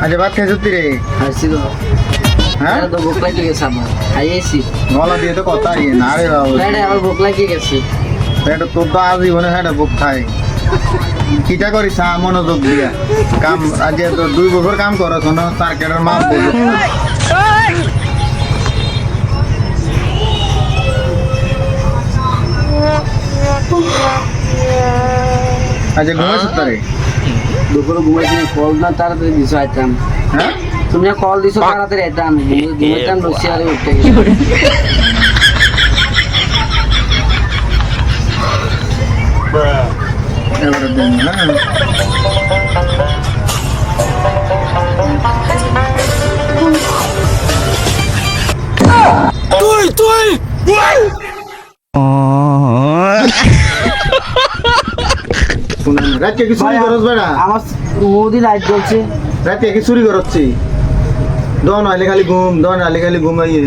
আচ্ছা ভাত খেয়ে সত্যি রে? আসছি তো। হ্যাঁ তো ভোক লাগিয়ে গেছে আমার, খাইয়েছি। গলা দিয়ে তো কথা না রে বাবু, ফ্যাটে আমার ভোক লাগিয়ে গেছে। এটা তোর তো আজীবনে হ্যাঁ বুক খায়। কিটা করিস মনোযোগ দিয়া কাম, আজ তো 2 বছর কাম করো শোনো সার্কেটের মাপ বলো। আচ্ছা ঘুমাইছ তারে? দুপুরে ঘুমাইছি, কল না তাড়াতাড়ি দিছো আইতাম। হ্যাঁ তুমি কল দিছো তাড়াতাড়ি আইতাম, ঘুমাইতাম বসে আরে উঠে গেছে। এবারে দেন হ্যাঁ। রাতে কি চুরি করছ বেড়া? আমার মোদি লাইট জ্বলছে। রাতে কি চুরি করছি? দন আলে খালি ঘুম, দন আলে খালি ঘুমাইয়ে